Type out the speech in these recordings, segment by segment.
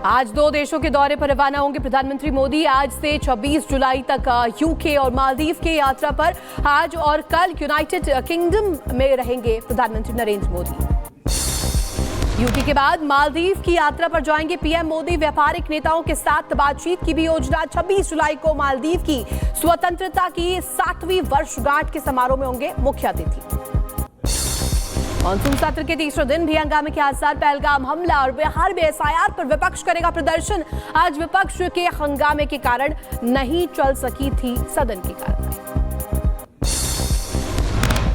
आज दो देशों के दौरे पर रवाना होंगे प्रधानमंत्री मोदी। आज से 26 जुलाई तक यूके और मालदीव की यात्रा पर। आज और कल यूनाइटेड किंगडम में रहेंगे प्रधानमंत्री नरेंद्र मोदी। यूके के बाद मालदीव की यात्रा पर जाएंगे पीएम मोदी। व्यापारिक नेताओं के साथ बातचीत की भी योजना। 26 जुलाई को मालदीव की स्वतंत्रता की 60वीं वर्षगांठ के समारोह में होंगे मुख्य अतिथि। मानसून सत्र के तीसरे दिन भी हंगामे के आसार। पहलगाम हमला और बिहार में एसआईआर पर विपक्ष करेगा प्रदर्शन। आज विपक्ष के हंगामे के कारण नहीं चल सकी थी सदन की कार्यवाही।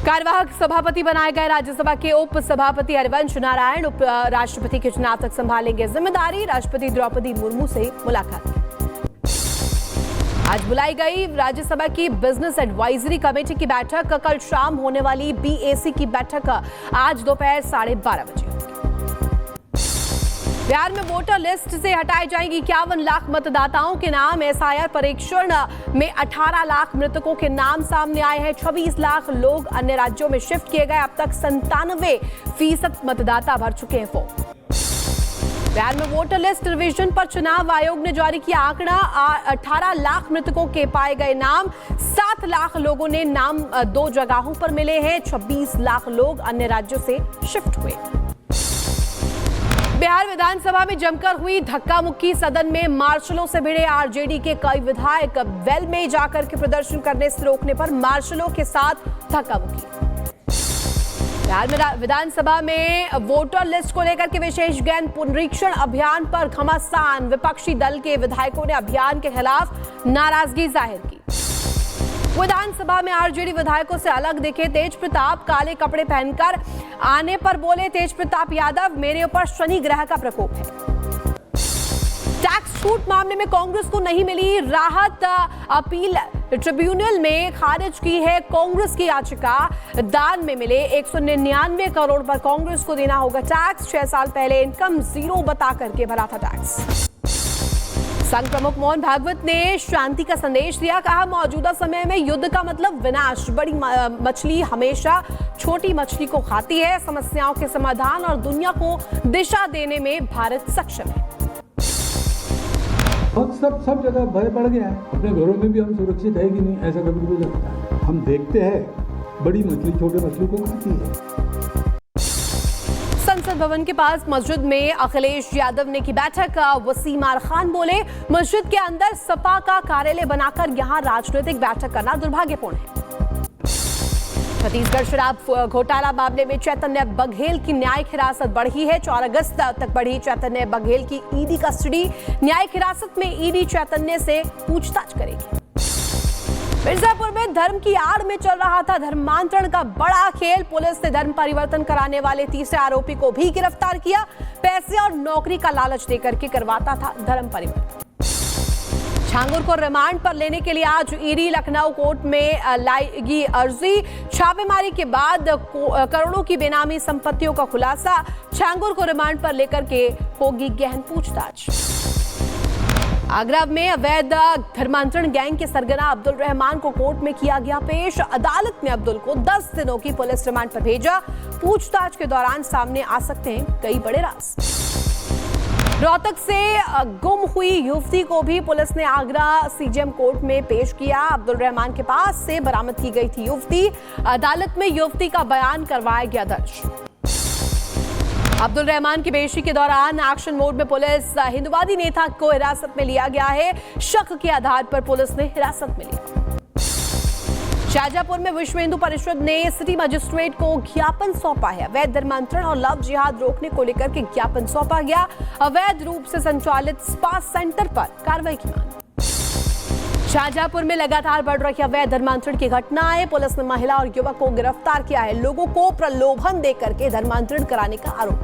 कार्यवाहक सभापति बनाए गए राज्यसभा के उप सभापति हरिवंश नारायण उप राष्ट्रपति के चुनाव तक संभालेंगे जिम्मेदारी। राष्ट्रपति द्रौपदी मुर्मू से मुलाकात। आज बुलाई गई राज्यसभा की बिजनेस एडवाइजरी कमेटी की बैठक। कल शाम होने वाली बीएसी की बैठक आज दोपहर 12:30 बजे होगी। बिहार में वोटर लिस्ट से हटाए जाएंगे 51 लाख मतदाताओं के नाम। एसआईआर परीक्षण में 18 लाख मृतकों के नाम सामने आए हैं। 26 लाख लोग अन्य राज्यों में शिफ्ट किए गए। अब तक 97% मतदाता भर चुके हैं फॉर्म। बिहार में वोटर लिस्ट रिवीजन पर चुनाव आयोग ने जारी किया आंकड़ा। 18 लाख मृतकों के पाए गए नाम। 7 लाख लोगों ने नाम 2 जगहों पर मिले हैं। 26 लाख लोग अन्य राज्यों से शिफ्ट हुए। बिहार विधानसभा में जमकर हुई धक्का मुक्की। सदन में मार्शलों से भिड़े आरजेडी के कई विधायक। वेल में जाकर के प्रदर्शन करने से रोकने पर मार्शलों के साथ धक्का मुक्की। बिहार में विधानसभा में वोटर लिस्ट को लेकर के विशेष गहन पुनरीक्षण अभियान पर घमासान। विपक्षी दल के विधायकों ने अभियान के खिलाफ नाराजगी जाहिर की। विधानसभा में आरजेडी विधायकों से अलग दिखे तेज प्रताप। काले कपड़े पहनकर आने पर बोले तेज प्रताप यादव, मेरे ऊपर शनि ग्रह का प्रकोप है। टैक्स छूट मामले में कांग्रेस को नहीं मिली राहत। अपील ट्रिब्यूनल में खारिज की है कांग्रेस की याचिका। दान में मिले 199 करोड़ पर कांग्रेस को देना होगा टैक्स। 6 साल पहले इनकम जीरो बता करके भरा था टैक्स। संघ प्रमुख मोहन भागवत ने शांति का संदेश दिया। कहा, मौजूदा समय में युद्ध का मतलब विनाश। बड़ी मछली हमेशा छोटी मछली को खाती है। समस्याओं के समाधान और दुनिया को दिशा देने में भारत सक्षम है। सब जगह भय बढ़ गया है। अपने घरों में भी हम सुरक्षित है कि नहीं, ऐसा कभी कभी लगता है। हम देखते हैं बड़ी मछली छोटे मछली को खाती है। संसद भवन के पास मस्जिद में अखिलेश यादव ने की बैठक। वसीम आर खान बोले, मस्जिद के अंदर सपा का कार्यालय बनाकर यहां राजनीतिक बैठक करना दुर्भाग्यपूर्ण है। छत्तीसगढ़ शराब घोटाला मामले में चैतन्य बघेल की न्यायिक हिरासत बढ़ी है। 4 अगस्त तक बढ़ी चैतन्य बघेल की ईडी कस्टडी। न्यायिक हिरासत में ईडी चैतन्य से पूछताछ करेगी। मिर्जापुर में धर्म की आड़ में चल रहा था धर्मांतरण का बड़ा खेल। पुलिस ने धर्म परिवर्तन कराने वाले तीसरे आरोपी को भी गिरफ्तार किया। पैसे और नौकरी का लालच देकर के करवाता था धर्म परिवर्तन। छांगुर को रिमांड पर लेने के लिए आज ईडी लखनऊ कोर्ट में लाएगी अर्जी। छापेमारी के बाद करोड़ों की बेनामी संपत्तियों का खुलासा। छांगुर को रिमांड पर लेकर के होगी गहन पूछताछ। आगरा में अवैध धर्मांतरण गैंग के सरगना अब्दुल रहमान को कोर्ट में किया गया पेश। अदालत ने अब्दुल को 10 दिनों की पुलिस रिमांड पर भेजा। पूछताछ के दौरान सामने आ सकते हैं कई बड़े राज। रोहतक से गुम हुई युवती को भी पुलिस ने आगरा सीजेएम कोर्ट में पेश किया। अब्दुल रहमान के पास से बरामद की गई थी युवती। अदालत में युवती का बयान करवाया गया दर्ज। अब्दुल रहमान की पेशी के दौरान एक्शन मोड में पुलिस। हिंदुवादी नेता को हिरासत में लिया गया है। शक के आधार पर पुलिस ने हिरासत में लिया। शाहजहांपुर में विश्व हिंदू परिषद ने सिटी मजिस्ट्रेट को ज्ञापन सौंपा है। अवैध धर्मांतरण और लव जिहाद रोकने को लेकर के ज्ञापन सौंपा गया। अवैध रूप से संचालित स्पा सेंटर पर कार्रवाई की मांग। शाहजहांपुर में लगातार बढ़ रही अवैध धर्मांतरण की घटनाएं। पुलिस ने महिला और युवक को गिरफ्तार किया है। लोगों को प्रलोभन देकर के धर्मांतरण कराने का आरोप।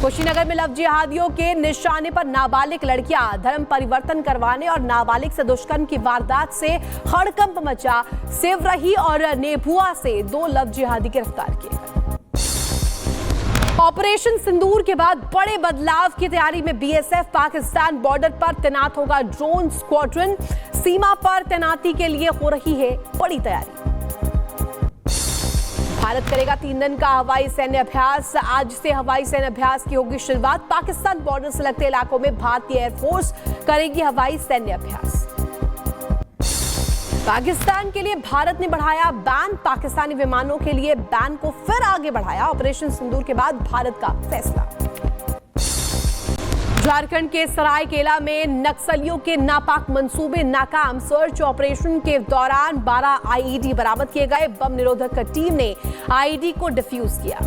कुशीनगर में लव जिहादियों के निशाने पर नाबालिग लड़कियां। धर्म परिवर्तन करवाने और नाबालिग से दुष्कर्म की वारदात से हड़कंप मचा। सेवरही और नेभुआ से 2 लव जिहादी गिरफ्तार किए गए। ऑपरेशन सिंदूर के बाद बड़े बदलाव की तैयारी में बीएसएफ। पाकिस्तान बॉर्डर पर तैनात होगा ड्रोन स्क्वाड्रन। सीमा पर तैनाती के लिए हो रही है बड़ी तैयारी। भारत करेगा 3 दिन का हवाई सैन्य अभ्यास। आज से हवाई सैन्य अभ्यास की होगी शुरुआत। पाकिस्तान बॉर्डर से लगते इलाकों में भारतीय एयरफोर्स करेगी हवाई सैन्य अभ्यास। पाकिस्तान के लिए भारत ने बढ़ाया बैन। पाकिस्तानी विमानों के लिए बैन को फिर आगे बढ़ाया। ऑपरेशन सिंदूर के बाद भारत का फैसला। झारखंड के सरायकेला में नक्सलियों के नापाक मंसूबे नाकाम। सर्च ऑपरेशन के दौरान 12 आईईडी बरामद किए गए। बम निरोधक टीम ने आईईडी को डिफ्यूज किया।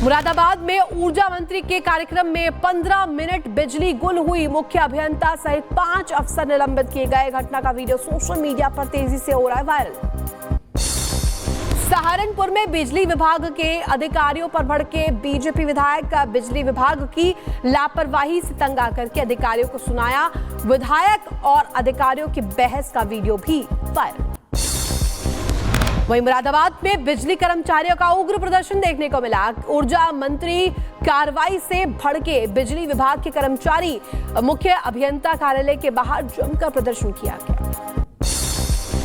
मुरादाबाद में ऊर्जा मंत्री के कार्यक्रम में 15 मिनट बिजली गुल हुई। मुख्य अभियंता सहित 5 अफसर निलंबित किए गए। घटना का वीडियो सोशल मीडिया पर तेजी से हो रहा है वायरल। सहारनपुर में बिजली विभाग के अधिकारियों पर भड़के बीजेपी विधायक। बिजली विभाग की लापरवाही से तंग आकर के अधिकारियों को सुनाया। विधायक और अधिकारियों की बहस का वीडियो भी वायरल। वहीं मुरादाबाद में बिजली कर्मचारियों का उग्र प्रदर्शन देखने को मिला। ऊर्जा मंत्री कार्रवाई से भड़के बिजली विभाग के कर्मचारी। मुख्य अभियंता कार्यालय के बाहर जमकर प्रदर्शन किया गया।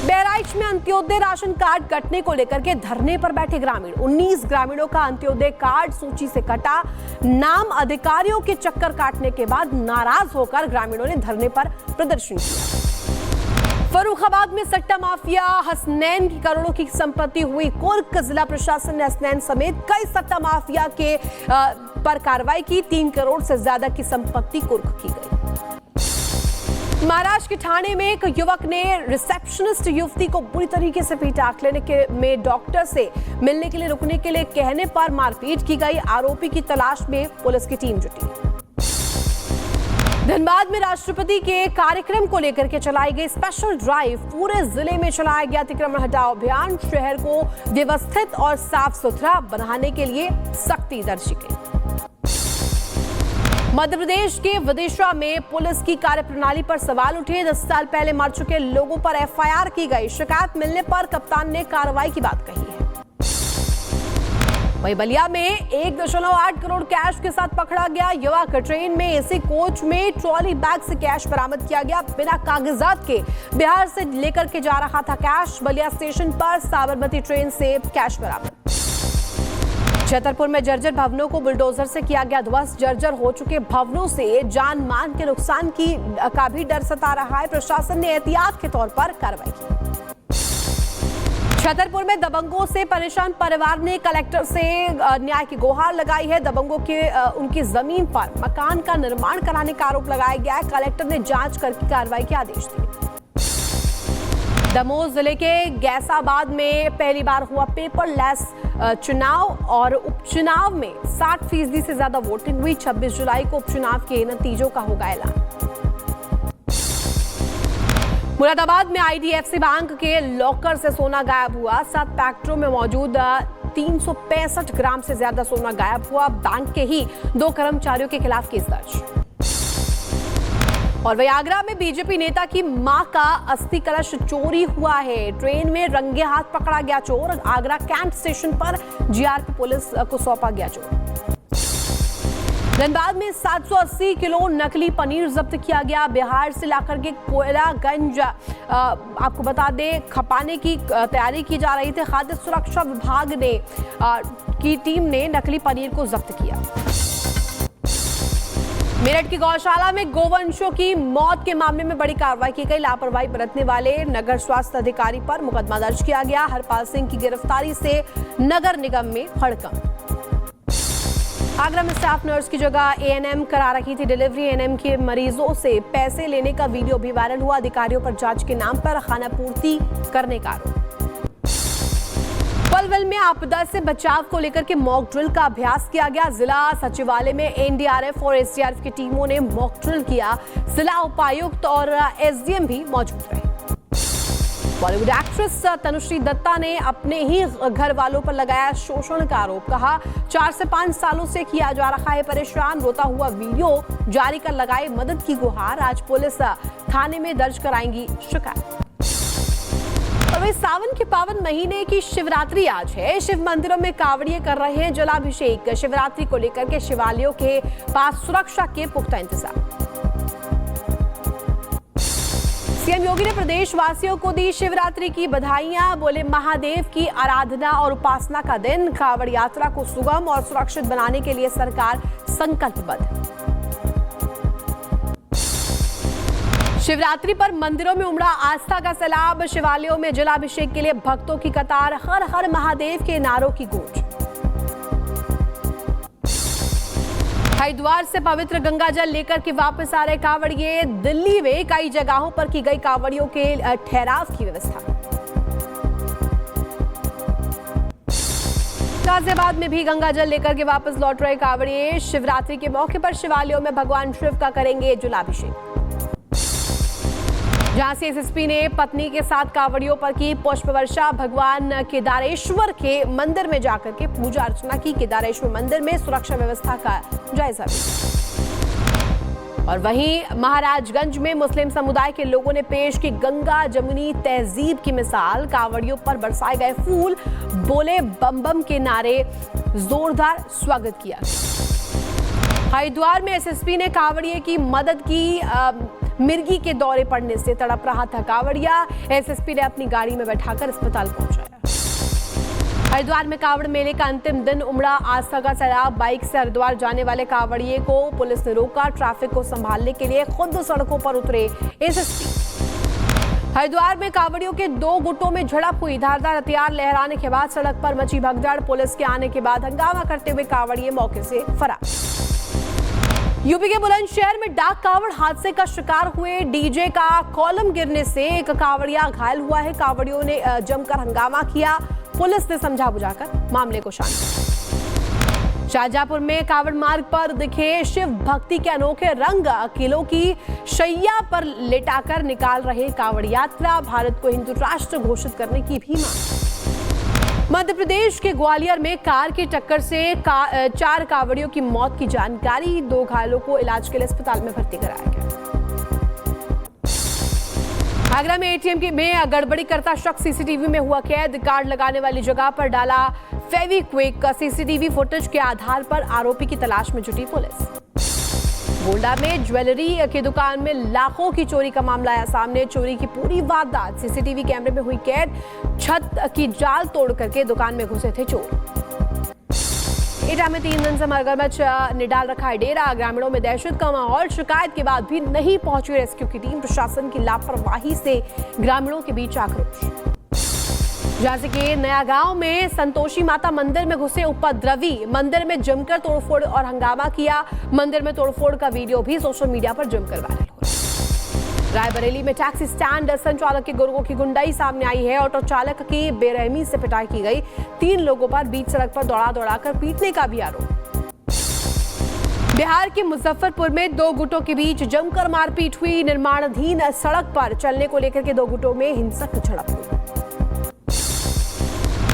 बहराइच में अंत्योदय राशन कार्ड कटने को लेकर के धरने पर बैठे ग्रामीण। 19 ग्रामीणों का अंत्योदय कार्ड सूची से कटा। नाम अधिकारियों के चक्कर काटने के बाद नाराज होकर ग्रामीणों ने धरने पर प्रदर्शन किया। फर्रुखाबाद में सट्टा माफिया हसनैन की करोड़ों की संपत्ति हुई कुर्क। जिला प्रशासन ने हसनैन समेत कई सट्टा माफिया के पर कार्रवाई की। 3 करोड़ से ज्यादा की संपत्ति कुर्क की गई। महाराष्ट्र के ठाणे में एक युवक ने रिसेप्शनिस्ट युवती को बुरी तरीके से पीटा। क्लिनिक में डॉक्टर से मिलने के लिए रुकने के लिए कहने पर मारपीट की गई। आरोपी की तलाश में पुलिस की टीम जुटी। धनबाद में राष्ट्रपति के कार्यक्रम को लेकर के चलाई गई स्पेशल ड्राइव। पूरे जिले में चलाया गया अतिक्रमण हटाओ अभियान। शहर को व्यवस्थित और साफ सुथरा बनाने के लिए सख्ती दर्जी गई। मध्य प्रदेश के विदिशा में पुलिस की कार्यप्रणाली पर सवाल उठे। 10 साल पहले मर चुके लोगों पर एफआईआर की गई। शिकायत मिलने पर कप्तान ने कार्रवाई की बात कही है। वहीं बलिया में 1.8 करोड़ कैश के साथ पकड़ा गया युवक। ट्रेन में एसी कोच में ट्रॉली बैग से कैश बरामद किया गया। बिना कागजात के बिहार से लेकर के जा रहा था कैश। बलिया स्टेशन पर साबरमती ट्रेन से कैश बरामद। छतरपुर में जर्जर भवनों को बुलडोजर से किया गया ध्वस्त। जर्जर हो चुके भवनों से जान मान के नुकसान का भी डर सता रहा है। प्रशासन ने एहतियात के तौर पर कार्रवाई की। छतरपुर में दबंगों से परेशान परिवार ने कलेक्टर से न्याय की गुहार लगाई है। दबंगों के उनकी जमीन पर मकान का निर्माण कराने का आरोप लगाया गया है। कलेक्टर ने जांच करके कार्रवाई के आदेश दिए। दमोह जिले के गैसाबाद में पहली बार हुआ पेपरलेस चुनाव और उपचुनाव में 60% से ज्यादा वोटिंग हुई। 26 जुलाई को उपचुनाव के नतीजों का होगा ऐलान। मुरादाबाद में आईडीएफसी बैंक के लॉकर से सोना गायब हुआ। 7 फैक्ट्रियों में मौजूद 365 ग्राम से ज्यादा सोना गायब हुआ। बैंक के ही 2 कर्मचारियों के खिलाफ केस दर्ज। और वही आगरा में बीजेपी नेता की मां का अस्थि कलश चोरी हुआ है। ट्रेन में रंगे हाथ पकड़ा गया चोर। आगरा कैंट स्टेशन पर जीआरपी पुलिस को सौंपा गया चोर। धनबाद में 780 किलो नकली पनीर जब्त किया गया। बिहार से लाकर के कोयलागंज आपको बता दें खपाने की तैयारी की जा रही थी। खाद्य सुरक्षा विभाग ने की टीम ने नकली पनीर को जब्त किया। मेरठ की गौशाला में गोवंशों की मौत के मामले में बड़ी कार्रवाई की गई। लापरवाही बरतने वाले नगर स्वास्थ्य अधिकारी पर मुकदमा दर्ज किया गया। हरपाल सिंह की गिरफ्तारी से नगर निगम में हड़कंप। आगरा में स्टाफ नर्स की जगह एएनएम करा रही थी डिलीवरी। एएनएम के मरीजों से पैसे लेने का वीडियो भी वायरल हुआ। अधिकारियों पर जांच के नाम पर खानापूर्ति करने का आरोप। पलवल में आपदा से बचाव को लेकर के मॉक ड्रिल का अभ्यास किया गया। जिला सचिवालय में एनडीआरएफ और एसडीआरएफ की टीमों ने मॉक ड्रिल किया। जिला उपायुक्त और एसडीएम भी मौजूद रहे। बॉलीवुड एक्ट्रेस तनुश्री दत्ता ने अपने ही घर वालों पर लगाया शोषण का आरोप। कहा 4 से 5 सालों से किया जा रहा है परेशान। रोता हुआ वीडियो जारी कर लगाए मदद की गुहार। आज पुलिस थाने में दर्ज कराएंगी शिकायत। और वही सावन के पावन महीने की शिवरात्रि आज है। शिव मंदिरों में कांवड़िए कर रहे हैं जलाभिषेक। शिवरात्रि को लेकर के शिवालयों के पास सुरक्षा के पुख्ता इंतजाम। सीएम योगी ने प्रदेशवासियों को दी शिवरात्रि की बधाइयां। बोले महादेव की आराधना और उपासना का दिन, कांवड़ यात्रा को सुगम और सुरक्षित बनाने के लिए सरकार संकल्पबद्ध। शिवरात्रि पर मंदिरों में उमड़ा आस्था का सैलाब। शिवालयों में जलाभिषेक के लिए भक्तों की कतार, हर हर महादेव के नारों की गूंज। हरिद्वार से पवित्र गंगा जल लेकर के वापस आ रहे कांवड़िए। दिल्ली में कई जगहों पर की गई कांवड़ियों के ठहराव की व्यवस्था। गाजियाबाद में भी गंगा जल लेकर के वापस लौट रहे कांवड़िए। शिवरात्रि के मौके पर शिवालयों में भगवान शिव का करेंगे जलाभिषेक। झांसी एसएसपी ने पत्नी के साथ कांवड़ियों पर की पुष्प वर्षा। भगवान केदारेश्वर के मंदिर में जाकर के पूजा अर्चना की। केदारेश्वर मंदिर में सुरक्षा व्यवस्था का जायजा लिया। और वहीं महाराजगंज में मुस्लिम समुदाय के लोगों ने पेश की गंगा जमुनी तहजीब की मिसाल। कांवड़ियों पर बरसाए गए फूल, बोले बम बम के नारे, जोरदार स्वागत किया। हरिद्वार में एसएसपी ने कांवड़िए की मदद की। मिर्गी के दौरे पड़ने से तड़प रहा था कांवड़िया। एसएसपी ने अपनी गाड़ी में बैठाकर अस्पताल पहुंचाया। हरिद्वार में कांवड़ मेले का अंतिम दिन उमड़ा आस्था का सैलाब। बाइक से हरिद्वार जाने वाले कांवड़िए को पुलिस ने रोका। ट्रैफिक को संभालने के लिए खुद सड़कों पर उतरे एसएसपी। हरिद्वार में कांवड़ियों के 2 गुटों में झड़प हुई। धारदार हथियार लहराने के बाद सड़क पर मची भगदड़। पुलिस के आने के बाद हंगामा करते हुए कांवड़िए मौके से फरार। यूपी के बुलंदशहर में डाक कांवड़ हादसे का शिकार हुए। डीजे का कॉलम गिरने से एक कांवड़िया घायल हुआ है। कांवड़ियों ने जमकर हंगामा किया। पुलिस ने समझा बुझाकर मामले को शांत किया। शाहजहांपुर में कांवड़ मार्ग पर दिखे शिव भक्ति के अनोखे रंग। किलों की शैया पर लेटाकर निकाल रहे कांवड़ यात्रा। भारत को हिंदू राष्ट्र घोषित करने की भी मांग। मध्य प्रदेश के ग्वालियर में कार की टक्कर से 4 कांवड़ियों की मौत की जानकारी। 2 घायलों को इलाज के लिए अस्पताल में भर्ती कराया गया। आगरा में एटीएम में गड़बड़ी करता शख्स सीसीटीवी में हुआ कैद। कार्ड लगाने वाली जगह पर डाला फेविक्विक। सीसीटीवी फुटेज के आधार पर आरोपी की तलाश में जुटी पुलिस। गोंडा में ज्वेलरी की दुकान में लाखों की चोरी का मामला आया सामने। चोरी की पूरी वारदात सीसीटीवी कैमरे में हुई कैद। छत की जाल तोड़ करके दुकान में घुसे थे चोर। एटा में 3 दिन से मगरमच्छ ने डाल रखा है डेरा। ग्रामीणों में दहशत का माहौल। शिकायत के बाद भी नहीं पहुंची रेस्क्यू की टीम। प्रशासन की लापरवाही से ग्रामीणों के बीच आक्रोश। झांसी के नया गांव में संतोषी माता मंदिर में घुसे उपद्रवी। मंदिर में जमकर तोड़फोड़ और हंगामा किया। मंदिर में तोड़फोड़ का वीडियो भी सोशल मीडिया पर जमकर वायरल हुआ। रायबरेली में टैक्सी स्टैंड संचालक के गुर्गों की गुंडाई सामने आई है। ऑटो चालक की बेरहमी से पिटाई की गई। 3 लोगों पर बीच सड़क पर दौड़ाकर पीटने का भी आरोप। बिहार के मुजफ्फरपुर में 2 गुटों के बीच जमकर मारपीट हुई। निर्माणाधीन सड़क पर चलने को लेकर के 2 गुटों में हिंसक झड़प हुई।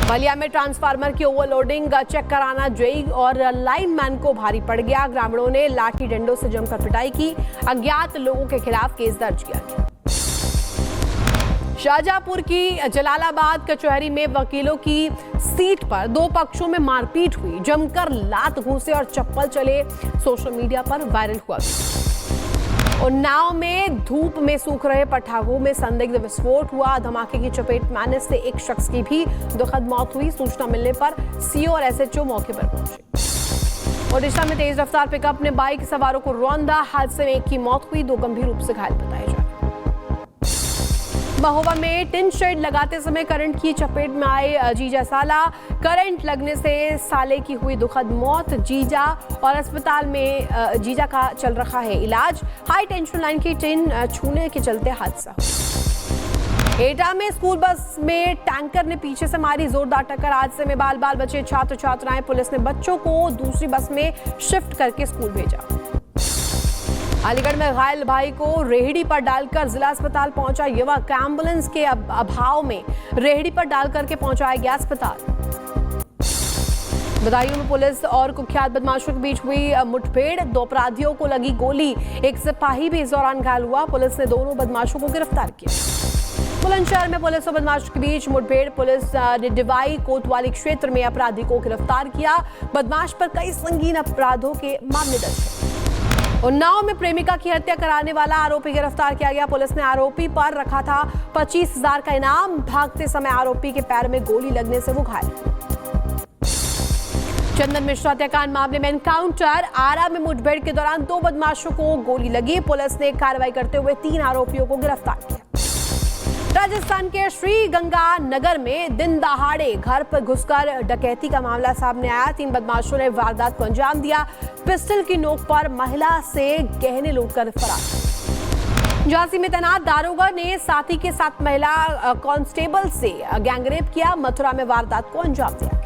बलिया में ट्रांसफार्मर की ओवरलोडिंग चेक कराना जेई और लाइनमैन को भारी पड़ गया। ग्रामीणों ने लाठी डंडों से जमकर पिटाई की। अज्ञात लोगों के खिलाफ केस दर्ज किया गया। शाहजहांपुर की जलालाबाद कचहरी में वकीलों की सीट पर 2 पक्षों में मारपीट हुई। जमकर लात घूंसे और चप्पल चले। सोशल मीडिया पर वायरल हुआ। उन्नाव में धूप में सूख रहे पटाखों में संदिग्ध विस्फोट हुआ। धमाके की चपेट में आने से एक शख्स की भी दुखद मौत हुई। सूचना मिलने पर सीओ और एसएचओ मौके पर पहुंचे। ओडिशा में तेज रफ्तार पिकअप ने बाइक सवारों को रौंदा। हादसे में एक की मौत हुई। 2 गंभीर रूप से घायल बताए जा रहे। महोबा में टिन शेड लगाते समय करंट की चपेट में आए जीजा साला। करंट लगने से साले की हुई दुखद मौत। जीजा और अस्पताल में जीजा का चल रहा है इलाज। हाई टेंशन लाइन की टिन छूने के चलते हादसा। एटा में स्कूल बस में टैंकर ने पीछे से मारी जोरदार टक्कर। हादसे में बाल बाल बचे छात्र छात्राएं। पुलिस ने बच्चों को दूसरी बस में शिफ्ट करके स्कूल भेजा। अलीगढ़ में घायल भाई को रेहड़ी पर डालकर जिला अस्पताल पहुंचा युवक। एम्बुलेंस के अभाव में रेहड़ी पर डालकर के पहुंचाया गया अस्पताल। बदायूं में पुलिस और कुख्यात बदमाशों के बीच हुई मुठभेड़। 2 अपराधियों को लगी गोली। एक सिपाही भी इस दौरान घायल हुआ। पुलिस ने दोनों बदमाशों को गिरफ्तार किया। बुलंदशहर में पुलिस और बदमाशों के बीच मुठभेड़। पुलिस ने डिवाई कोतवाली क्षेत्र में अपराधी को गिरफ्तार किया। बदमाश पर कई संगीन अपराधों के मामले दर्ज हैं। उन्नाव में प्रेमिका की हत्या कराने वाला आरोपी गिरफ्तार किया गया। पुलिस ने आरोपी पर रखा था 25,000 का इनाम। भागते समय आरोपी के पैर में गोली लगने से वो घायल। चंदन मिश्रा हत्याकांड मामले में एनकाउंटर। आरा में मुठभेड़ के दौरान 2 बदमाशों को गोली लगी। पुलिस ने कार्रवाई करते हुए 3 आरोपियों को गिरफ्तार किया। राजस्थान के श्री गंगानगर में दिन दहाड़े घर पर घुसकर डकैती का मामला सामने आया। 3 बदमाशों ने वारदात को अंजाम दिया। पिस्टल की नोक पर महिला से गहने लूटकर फरार। झांसी में तैनात दारोगा ने साथी के साथ महिला कांस्टेबल से गैंगरेप किया। मथुरा में वारदात को अंजाम दिया।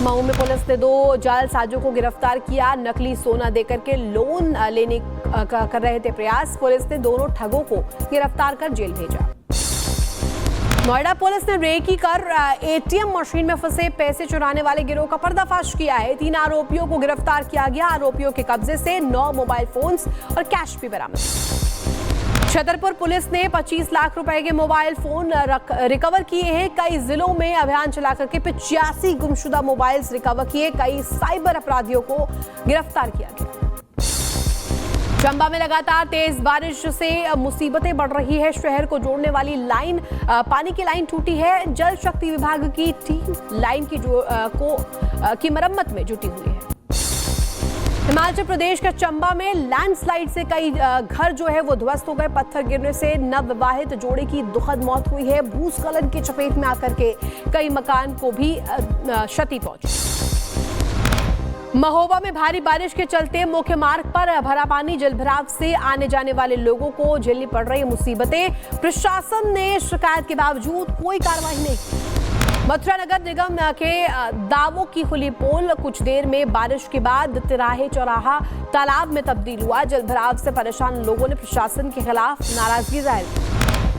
मऊ में पुलिस ने 2 जालसाजों को गिरफ्तार किया। नकली सोना देकर के लोन लेने कर रहे थे प्रयास। पुलिस ने दोनों ठगों को गिरफ्तार कर जेल भेजा। नोएडा पुलिस ने रेकी कर एटीएम मशीन में फंसे पैसे चुराने वाले गिरोह का पर्दाफाश किया है। 3 आरोपियों को गिरफ्तार किया गया। आरोपियों के कब्जे से 9 मोबाइल फोन्स और कैश भी बरामद। छतरपुर पुलिस ने 25 लाख रुपए के मोबाइल फोन रिकवर किए हैं। कई जिलों में अभियान चलाकर के 85 गुमशुदा मोबाइल्स रिकवर किए। कई साइबर अपराधियों को गिरफ्तार किया गया। चंबा में लगातार तेज बारिश से मुसीबतें बढ़ रही है। शहर को जोड़ने वाली लाइन पानी की लाइन टूटी है। जल शक्ति विभाग की टीम लाइन की मरम्मत में जुटी हुई है। हिमाचल प्रदेश के चंबा में लैंडस्लाइड से कई घर जो है वो ध्वस्त हो गए। पत्थर गिरने से नवविवाहित जोड़े की दुखद मौत हुई है। भूस्खलन की चपेट में आकर के कई मकान को भी क्षति पहुंची। महोबा में भारी बारिश के चलते मुख्य मार्ग पर भरा पानी। जलभराव से आने जाने वाले लोगों को झेलनी पड़ रही मुसीबतें। प्रशासन ने शिकायत के बावजूद कोई कार्रवाई नहीं की। मथुरा नगर निगम के दावों की खुली पोल। कुछ देर में बारिश के बाद तिराहे चौराहा तालाब में तब्दील हुआ। जलभराव से परेशान लोगों ने प्रशासन के खिलाफ नाराजगी जाहिर की।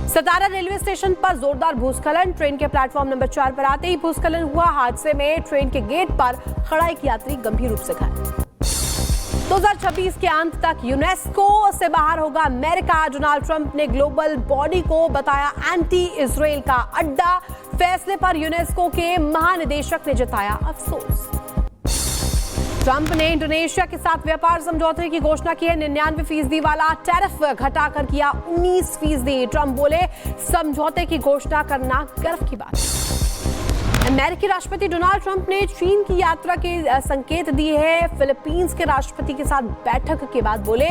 सतारा रेलवे स्टेशन पर जोरदार भूस्खलन। ट्रेन के प्लेटफॉर्म नंबर 4 पर आते ही भूस्खलन हुआ। हादसे में ट्रेन के गेट पर खड़ा एक यात्री गंभीर रूप से घायल। 2026 के अंत तक यूनेस्को से बाहर होगा अमेरिका। डोनाल्ड ट्रंप ने ग्लोबल बॉडी को बताया एंटी इजराइल का अड्डा। फैसले पर यूनेस्को के महानिदेशक ने जताया अफसोस। ट्रंप ने इंडोनेशिया के साथ व्यापार समझौते की घोषणा की है। 99% वाला टैरिफ घटाकर किया 19%। ट्रंप बोले समझौते की घोषणा करना गर्व की बात है। अमेरिकी राष्ट्रपति डोनाल्ड ट्रंप ने चीन की यात्रा के संकेत दिए हैं। फिलीपींस के राष्ट्रपति के साथ बैठक के बाद बोले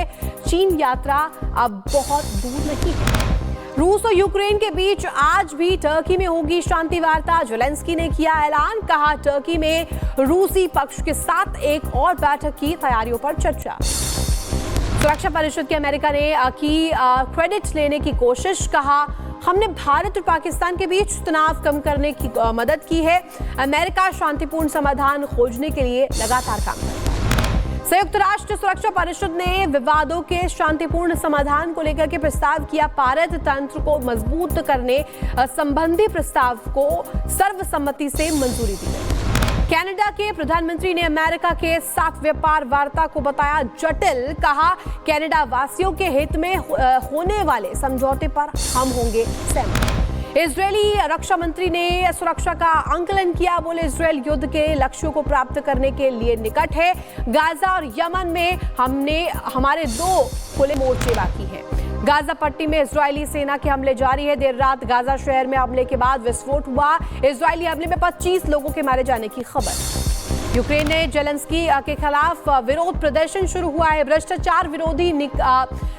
चीन यात्रा अब बहुत दूर नहीं है। रूस और यूक्रेन के बीच आज भी टर्की में होगी शांति वार्ता। जेलेंस्की ने किया ऐलान। कहा टर्की में रूसी पक्ष के साथ एक और बैठक की तैयारियों पर चर्चा। सुरक्षा परिषद के अमेरिका ने की क्रेडिट लेने की कोशिश। कहा हमने भारत और पाकिस्तान के बीच तनाव कम करने की मदद की है। अमेरिका शांतिपूर्ण समाधान खोजने के लिए लगातार काम करता है। संयुक्त राष्ट्र सुरक्षा परिषद ने विवादों के शांतिपूर्ण समाधान को लेकर के प्रस्ताव किया पारित। तंत्र को मजबूत करने संबंधी प्रस्ताव को सर्वसम्मति से मंजूरी दी गई। कनाडा के प्रधानमंत्री ने अमेरिका के साथ व्यापार वार्ता को बताया जटिल। कहा कनाडा वासियों के हित में होने वाले समझौते पर हम होंगे सहमत। इजरायली रक्षा मंत्री ने सुरक्षा का आंकलन किया। बोले इजरायल युद्ध के लक्ष्यों को प्राप्त करने के लिए निकट है। गाजा और यमन में हमारे 2 खुले मोर्चे बाकी हैं। गाजा पट्टी में इजरायली सेना के हमले जारी है। देर रात गाजा शहर में हमले के बाद विस्फोट हुआ। इजरायली हमले में 25 लोगों के मारे जाने की खबर। यूक्रेन ने जेलेंस्की के खिलाफ विरोध प्रदर्शन शुरू हुआ है। भ्रष्टाचार विरोधी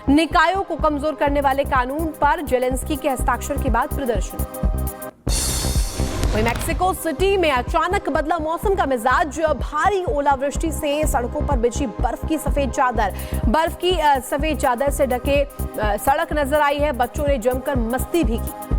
निकायों को कमजोर करने वाले कानून पर जेलेंस्की के हस्ताक्षर के बाद प्रदर्शन। वहीं मैक्सिको सिटी में अचानक बदला मौसम का मिजाज। भारी ओलावृष्टि से सड़कों पर बिछी बर्फ की सफेद चादर से ढके सड़क नजर आई है। बच्चों ने जमकर मस्ती भी की।